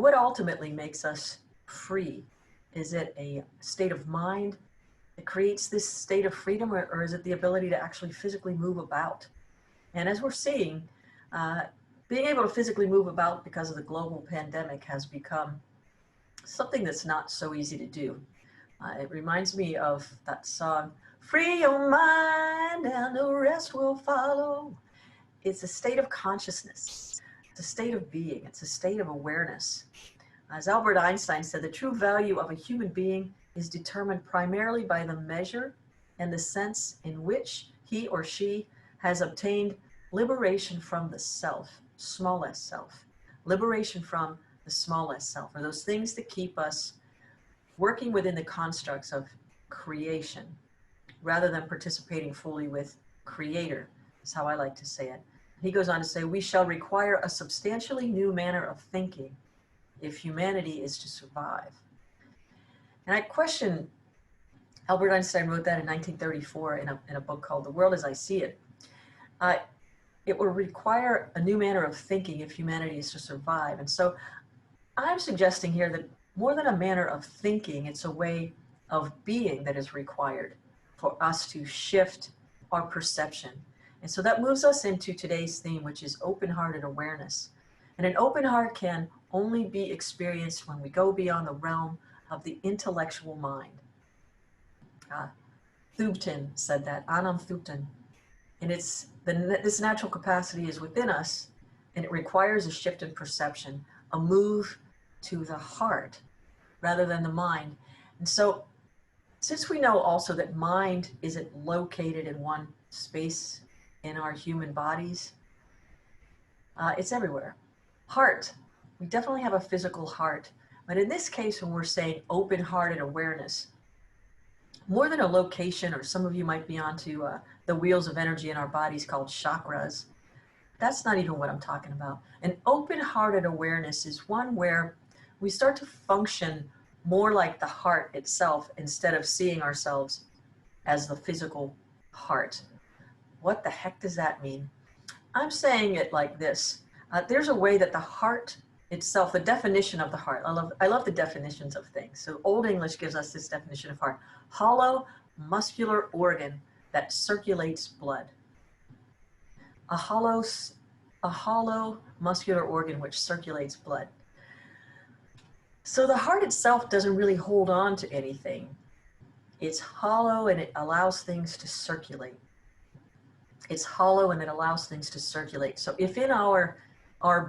What ultimately makes us free? Is it a state of mind that creates this state of freedom, or is it the ability to actually physically move about? And as we're seeing, being able to physically move about because of the global pandemic has become something that's not so easy to do. It reminds me of that song, "Free your mind and the rest will follow." It's a state of consciousness. It's a state of being. It's a state of awareness. As Albert Einstein said, the true value of a human being is determined primarily by the measure and the sense in which he or she has obtained liberation from the self, smallest self. Liberation from the smallest self, or those things that keep us working within the constructs of creation, rather than participating fully with Creator, is how I like to say it. He goes on to say, we shall require a substantially new manner of thinking if humanity is to survive. And I question, Albert Einstein wrote that in 1934 in a book called The World as I See It. It will require a new manner of thinking if humanity is to survive. And so I'm suggesting here that more than a manner of thinking, it's a way of being that is required for us to shift our perception. And so that moves us into today's theme, which is open-hearted awareness. And an open heart can only be experienced when we go beyond the realm of the intellectual mind. Thubten said that, Anam Thubten. And this natural capacity is within us, and it requires a shift in perception, a move to the heart rather than the mind. And so, since we know also that mind isn't located in one space in our human bodies, it's everywhere. Heart, we definitely have a physical heart, but in this case, when we're saying open-hearted awareness, more than a location, or some of you might be onto the wheels of energy in our bodies called chakras, that's not even what I'm talking about. An open-hearted awareness is one where we start to function more like the heart itself instead of seeing ourselves as the physical heart. What the heck does that mean? I'm saying it like this. There's a way that the heart itself, the definition of the heart, I love the definitions of things. So Old English gives us this definition of heart: hollow muscular organ that circulates blood. A hollow muscular organ which circulates blood. So the heart itself doesn't really hold on to anything. It's hollow and it allows things to circulate. It's hollow and it allows things to circulate. So if in our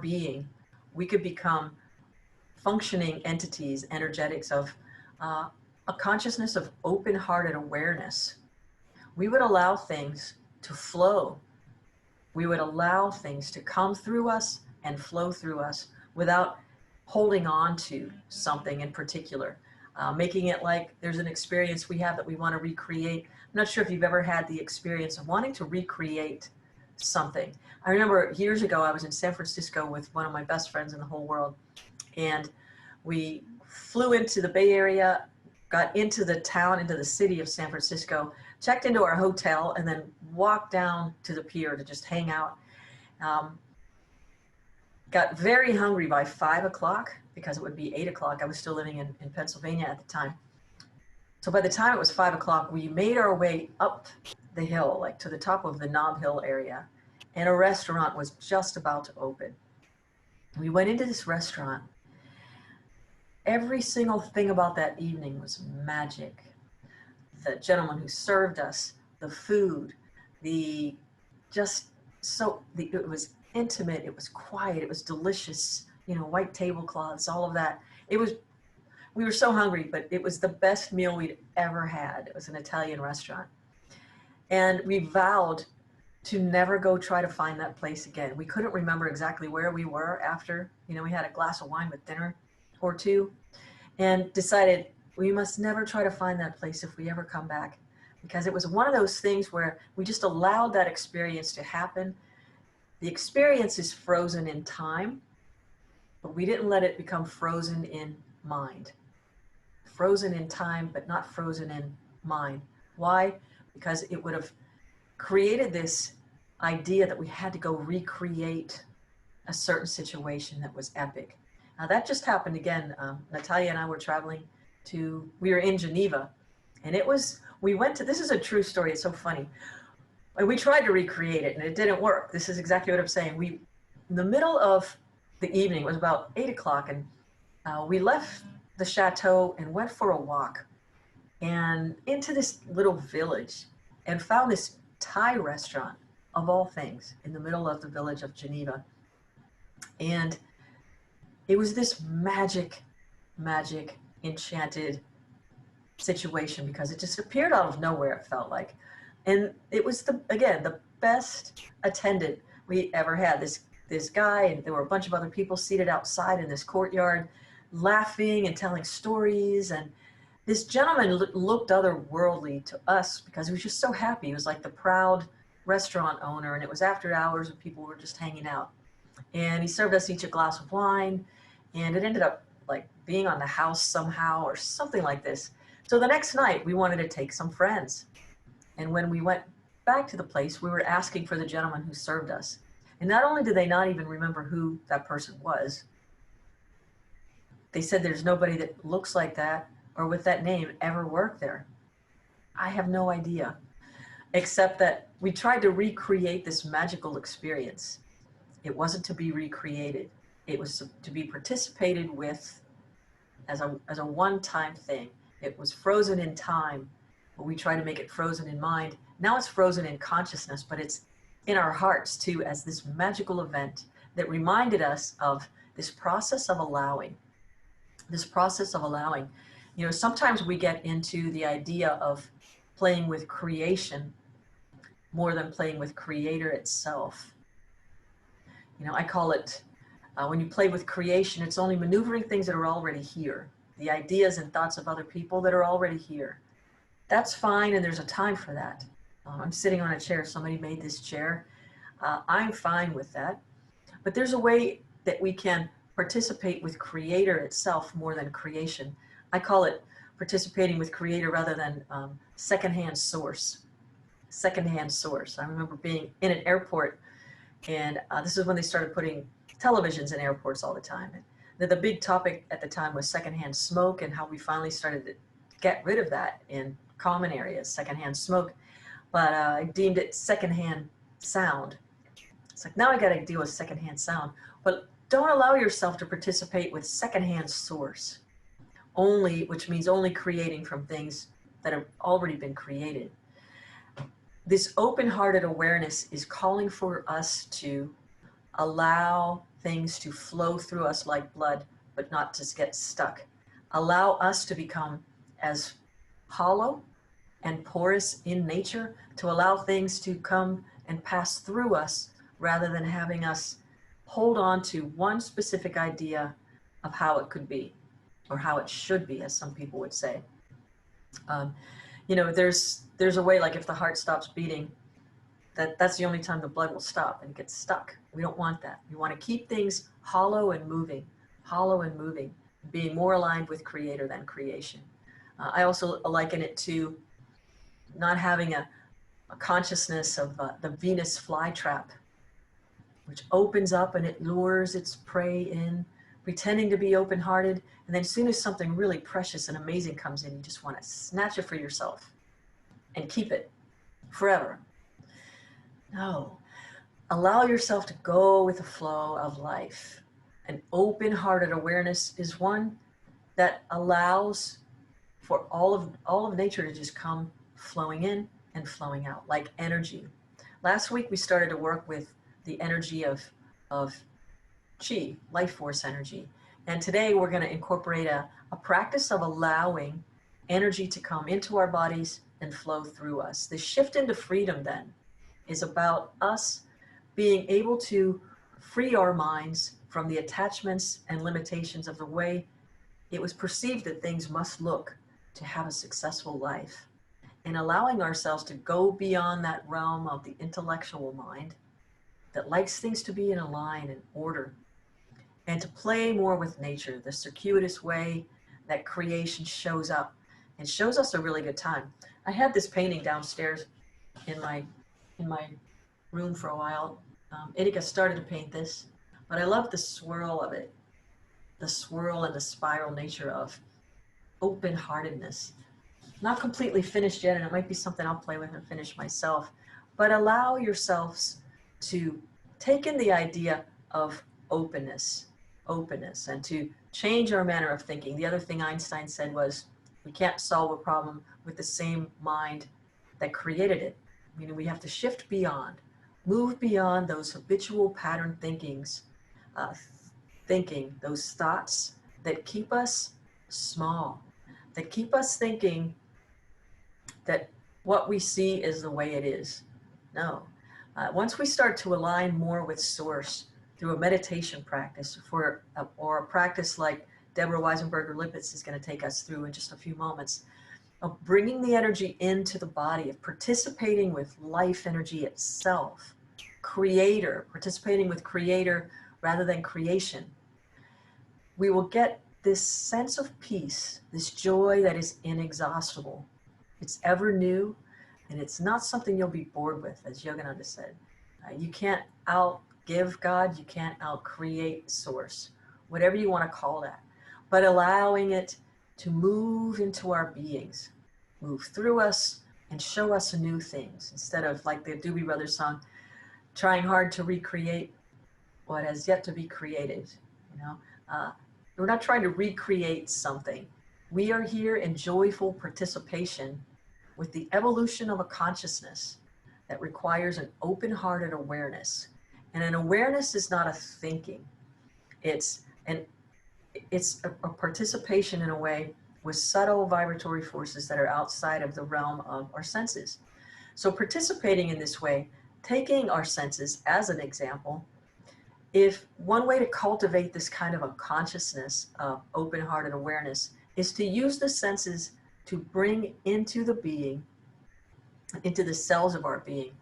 being, we could become functioning entities, energetics of a consciousness of open-hearted awareness, we would allow things to flow. We would allow things to come through us and flow through us without holding on to something in particular, making it like there's an experience we have that we want to recreate. I'm not sure if you've ever had the experience of wanting to recreate something. I remember years ago, I was in San Francisco with one of my best friends in the whole world, and we flew into the Bay Area, got into the town, into the city of San Francisco, checked into our hotel, and then walked down to the pier to just hang out. Got very hungry by 5 o'clock because it would be 8 o'clock. I was still living in Pennsylvania at the time. So by the time it was 5 o'clock, we made our way up the hill, like to the top of the Nob Hill area, and a restaurant was just about to open. We went into this restaurant. Every single thing about that evening was magic. The gentleman who served us, the food, it was intimate, it was quiet, it was delicious, white tablecloths, all of that. We were so hungry, but it was the best meal we'd ever had. It was an Italian restaurant. And we vowed to never go try to find that place again. We couldn't remember exactly where we were after, we had a glass of wine with dinner or two, and decided we must never try to find that place if we ever come back, because it was one of those things where we just allowed that experience to happen. The experience is frozen in time, but we didn't let it become frozen in mind. Frozen in time, but not frozen in mind. Why? Because it would have created this idea that we had to go recreate a certain situation that was epic. That just happened again. Natalia and I were traveling we were in Geneva, and we went to, this is a true story, it's so funny. And we tried to recreate it and it didn't work. This is exactly what I'm saying. In the middle of the evening, it was about 8 o'clock, and we left the chateau and went for a walk and into this little village and found this Thai restaurant, of all things, in the middle of the village of Geneva. And it was this magic, enchanted situation because it just appeared out of nowhere, it felt like. And it was the best attendant we ever had. This guy, and there were a bunch of other people seated outside in this courtyard, laughing and telling stories. And this gentleman looked otherworldly to us because he was just so happy. He was like the proud restaurant owner, and it was after hours and people were just hanging out. And he served us each a glass of wine, and it ended up like being on the house somehow or something like this. So the next night we wanted to take some friends. And when we went back to the place, we were asking for the gentleman who served us. And not only did they not even remember who that person was, they said there's nobody that looks like that or with that name ever worked there. I have no idea, except that we tried to recreate this magical experience. It wasn't to be recreated. It was to be participated with as a one-time thing. It was frozen in time, but we try to make it frozen in mind. Now it's frozen in consciousness, but it's in our hearts too, as this magical event that reminded us of this process of allowing. This process of allowing. You know, sometimes we get into the idea of playing with creation more than playing with creator itself. You know, I call it, when you play with creation, it's only maneuvering things that are already here. The ideas and thoughts of other people that are already here. That's fine, and there's a time for that. I'm sitting on a chair, somebody made this chair. I'm fine with that. But there's a way that we can participate with creator itself more than creation. I call it participating with creator rather than secondhand source. Secondhand source. I remember being in an airport, and this is when they started putting televisions in airports all the time. The big topic at the time was secondhand smoke and how we finally started to get rid of that in common areas, secondhand smoke. But I deemed it secondhand sound. It's like, now I got to deal with secondhand sound. But don't allow yourself to participate with secondhand source, which means only creating from things that have already been created. This open-hearted awareness is calling for us to allow things to flow through us like blood, but not to get stuck. Allow us to become as hollow and porous in nature, to allow things to come and pass through us rather than having us hold on to one specific idea of how it could be or how it should be, as some people would say. You know, there's a way, like if the heart stops beating, that's the only time the blood will stop and get stuck. We don't want that. We want to keep things hollow and moving, being more aligned with creator than creation. I also liken it to not having a consciousness of the Venus flytrap, which opens up and it lures its prey in, pretending to be open-hearted, and then as soon as something really precious and amazing comes in, you just want to snatch it for yourself and keep it forever. No. Allow yourself to go with the flow of life. An open-hearted awareness is one that allows for all of nature to just come flowing in and flowing out like energy. Last week we started to work with the energy of chi, life force energy. And today we're going to incorporate a practice of allowing energy to come into our bodies and flow through us. The shift into freedom then is about us being able to free our minds from the attachments and limitations of the way it was perceived that things must look to have a successful life, and allowing ourselves to go beyond that realm of the intellectual mind that likes things to be in a line and order, and to play more with nature, the circuitous way that creation shows up and shows us a really good time. I had this painting downstairs in my room for a while. Itika started to paint this, but I love the swirl of it. the swirl and the spiral nature of open-heartedness. Not completely finished yet, and it might be something I'll play with and finish myself, but allow yourselves to take in the idea of openness, and to change our manner of thinking. The other thing Einstein said was, we can't solve a problem with the same mind that created it. Meaning we have to shift beyond, move beyond those habitual pattern thinking, those thoughts that keep us small, that keep us thinking that what we see is the way it is. No. Once we start to align more with Source through a meditation practice, or a practice like Deborah Weisenberger-Lippitz is going to take us through in just a few moments, of bringing the energy into the body, of participating with life energy itself, participating with creator rather than creation, we will get this sense of peace, this joy that is inexhaustible. It's ever new, and it's not something you'll be bored with, as Yogananda said. You can't outgive God, you can't outcreate Source, whatever you want to call that. But allowing it to move into our beings, move through us, and show us new things, instead of, like the Doobie Brothers song, trying hard to recreate what has yet to be created. We're not trying to recreate something. We are here in joyful participation with the evolution of a consciousness that requires an open-hearted awareness. And an awareness is not a thinking. It's a participation in a way with subtle vibratory forces that are outside of the realm of our senses. So participating in this way, taking our senses as an example, if one way to cultivate this kind of a consciousness of open-hearted awareness is to use the senses to bring into the being, into the cells of our being,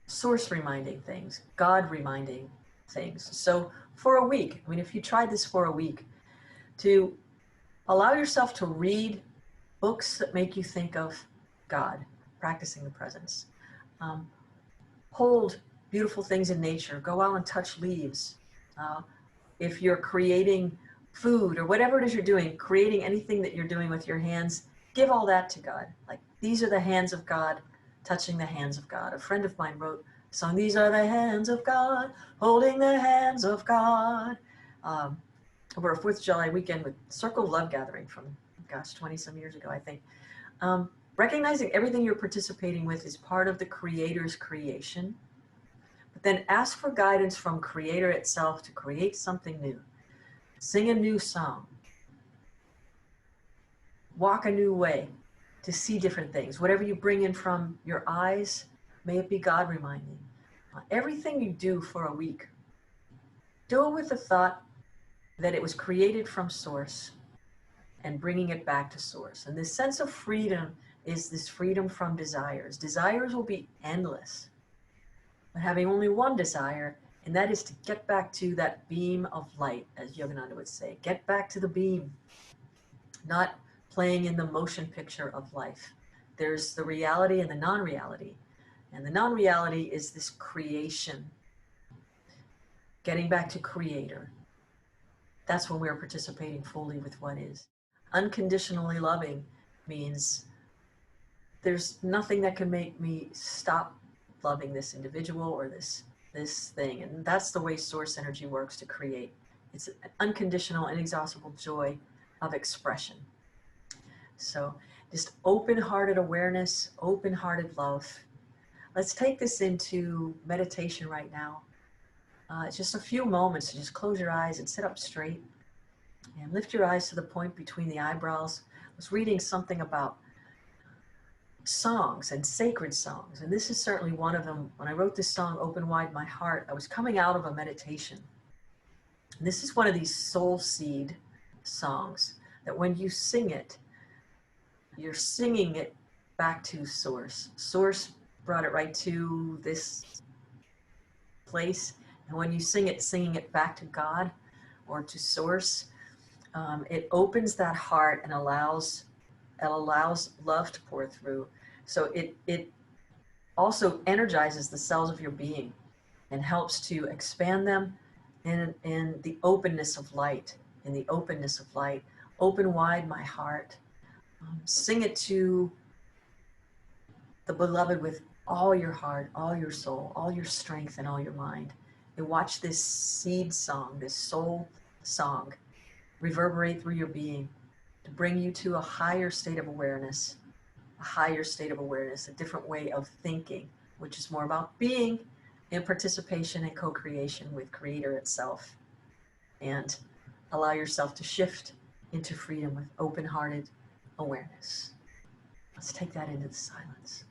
Source reminding things, God reminding things. So for a week, if you tried this for a week, to allow yourself to read books that make you think of God, practicing the presence. Hold beautiful things in nature, go out and touch leaves. If you're creating food or whatever it is you're doing, creating anything that you're doing with your hands, give all that to God. Like, these are the hands of God, touching the hands of God. A friend of mine wrote a song, these are the hands of God, holding the hands of God. Over a 4th of July weekend with Circle Love Gathering from, 20 some years ago, I think. Recognizing everything you're participating with is part of the Creator's creation. But then ask for guidance from Creator itself to create something new. Sing a new song. Walk a new way to see different things. Whatever you bring in from your eyes, may it be God reminding. Everything you do for a week, do it with the thought that it was created from Source and bringing it back to Source. And this sense of freedom is this freedom from desires. Desires will be endless. But having only one desire, and that is to get back to that beam of light, as Yogananda would say. Get back to the beam, not playing in the motion picture of life. There's the reality and the non-reality. And the non-reality is this creation. Getting back to Creator. That's when we're participating fully with what is. Unconditionally loving means there's nothing that can make me stop loving this individual or this thing. And that's the way Source energy works to create. It's an unconditional, inexhaustible joy of expression. So just open-hearted awareness, open-hearted love. Let's take this into meditation right now. It's just a few moments to just close your eyes and sit up straight and lift your eyes to the point between the eyebrows. I was reading something about songs and sacred songs, and this is certainly one of them. When I wrote this song, Open Wide My Heart, I was coming out of a meditation. And this is one of these soul seed songs that when you sing it, you're singing it back to Source. Source brought it right to this place, and when you sing it, singing it back to God or to Source, it opens that heart and allows love to pour through. So it also energizes the cells of your being and helps to expand them in the openness of light. in the openness of light. Open wide my heart. Sing it to the beloved with all your heart, all your soul, all your strength, and all your mind. And watch this seed song, this soul song, reverberate through your being to bring you to a higher state of awareness, a different way of thinking, which is more about being in participation and co-creation with Creator itself. And allow yourself to shift into freedom with open-hearted awareness. Let's take that into the silence.